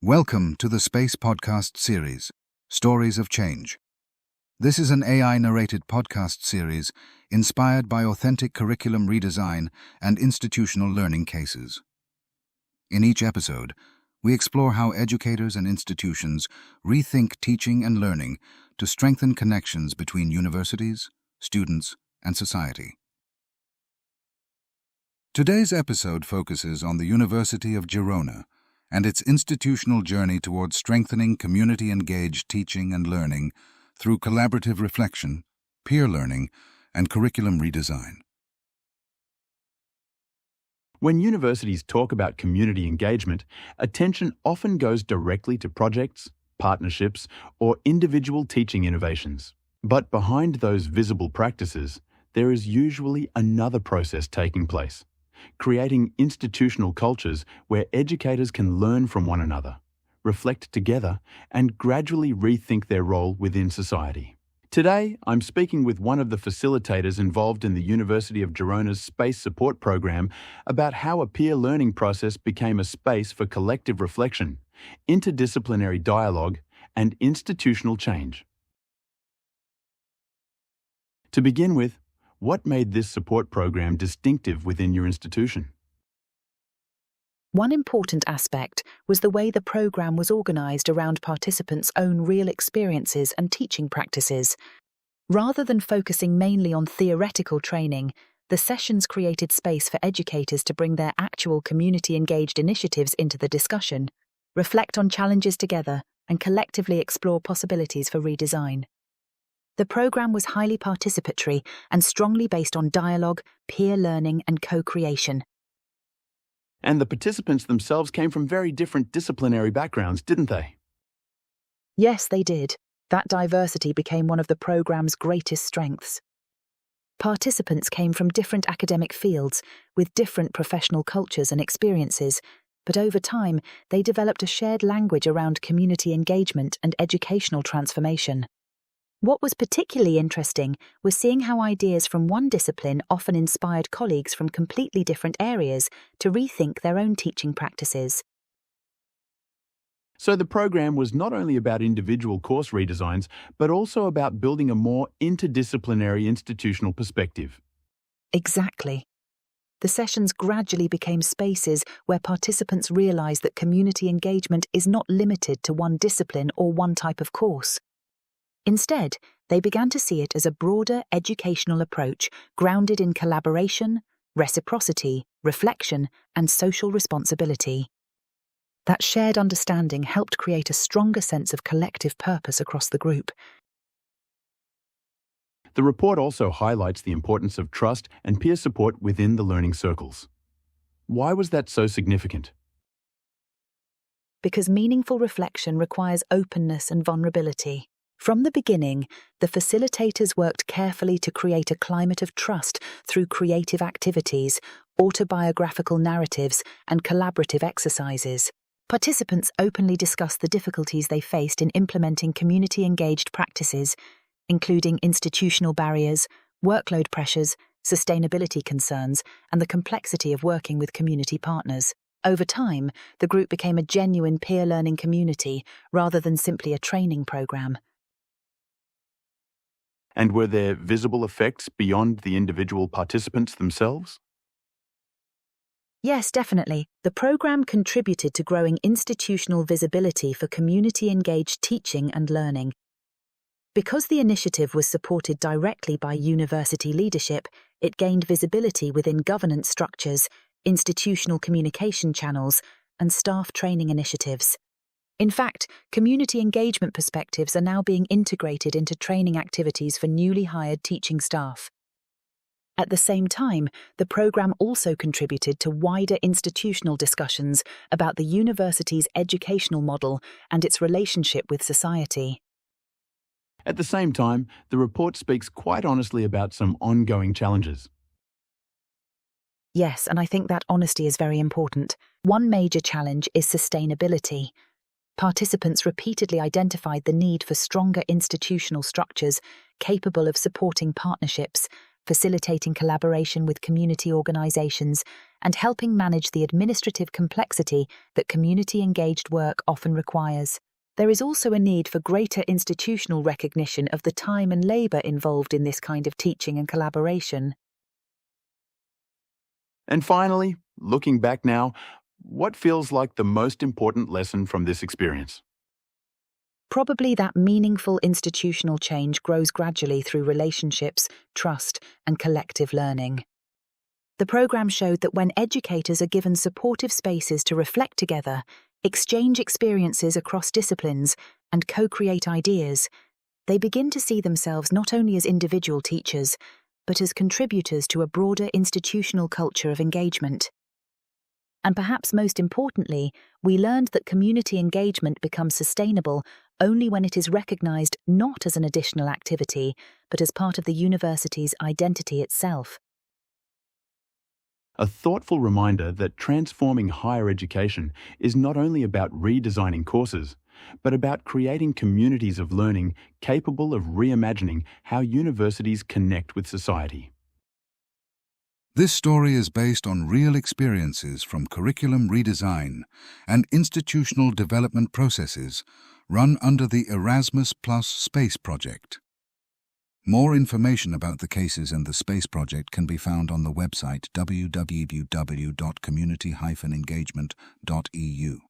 Welcome to the Space Podcast series, Stories of Change. This is an AI-narrated podcast series inspired by authentic curriculum redesign and institutional learning cases. In each episode, we explore how educators and institutions rethink teaching and learning to strengthen connections between universities, students, and society. Today's episode focuses on the University of Girona and its institutional journey towards strengthening community-engaged teaching and learning through collaborative reflection, peer learning, and curriculum redesign. When universities talk about community engagement, attention often goes directly to projects, partnerships, or individual teaching innovations. But behind those visible practices, there is usually another process taking place: creating institutional cultures where educators can learn from one another, reflect together, and gradually rethink their role within society. Today, I'm speaking with one of the facilitators involved in the University of Girona's Space Support Program about how a peer learning process became a space for collective reflection, interdisciplinary dialogue, and institutional change. To begin with, what made this support program distinctive within your institution? One important aspect was the way the program was organized around participants' own real experiences and teaching practices. Rather than focusing mainly on theoretical training, the sessions created space for educators to bring their actual community-engaged initiatives into the discussion, reflect on challenges together, and collectively explore possibilities for redesign. The program was highly participatory and strongly based on dialogue, peer learning, and co-creation. And the participants themselves came from very different disciplinary backgrounds, didn't they? Yes, they did. That diversity became one of the program's greatest strengths. Participants came from different academic fields, with different professional cultures and experiences, but over time, they developed a shared language around community engagement and educational transformation. What was particularly interesting was seeing how ideas from one discipline often inspired colleagues from completely different areas to rethink their own teaching practices. So the program was not only about individual course redesigns, but also about building a more interdisciplinary institutional perspective. Exactly. The sessions gradually became spaces where participants realized that community engagement is not limited to one discipline or one type of course. Instead, they began to see it as a broader educational approach grounded in collaboration, reciprocity, reflection, and social responsibility. That shared understanding helped create a stronger sense of collective purpose across the group. The report also highlights the importance of trust and peer support within the learning circles. Why was that so significant? Because meaningful reflection requires openness and vulnerability. From the beginning, the facilitators worked carefully to create a climate of trust through creative activities, autobiographical narratives, and collaborative exercises. Participants openly discussed the difficulties they faced in implementing community-engaged practices, including institutional barriers, workload pressures, sustainability concerns, and the complexity of working with community partners. Over time, the group became a genuine peer learning community rather than simply a training program. And were there visible effects beyond the individual participants themselves? Yes, definitely. The program contributed to growing institutional visibility for community-engaged teaching and learning. Because the initiative was supported directly by university leadership, it gained visibility within governance structures, institutional communication channels, and staff training initiatives. In fact, community engagement perspectives are now being integrated into training activities for newly hired teaching staff. At the same time, the program also contributed to wider institutional discussions about the university's educational model and its relationship with society. At the same time, the report speaks quite honestly about some ongoing challenges. Yes, and I think that honesty is very important. One major challenge is sustainability. Participants repeatedly identified the need for stronger institutional structures capable of supporting partnerships, facilitating collaboration with community organizations, and helping manage the administrative complexity that community-engaged work often requires. There is also a need for greater institutional recognition of the time and labour involved in this kind of teaching and collaboration. And finally, looking back now, what feels like the most important lesson from this experience? Probably that meaningful institutional change grows gradually through relationships, trust, and collective learning. The programme showed that when educators are given supportive spaces to reflect together, exchange experiences across disciplines, and co-create ideas, they begin to see themselves not only as individual teachers, but as contributors to a broader institutional culture of engagement. And perhaps most importantly, we learned that community engagement becomes sustainable only when it is recognised not as an additional activity, but as part of the university's identity itself. A thoughtful reminder that transforming higher education is not only about redesigning courses, but about creating communities of learning capable of reimagining how universities connect with society. This story is based on real experiences from curriculum redesign and institutional development processes run under the Erasmus Plus Space Project. More information about the cases and the Space Project can be found on the website www.community-engagement.eu.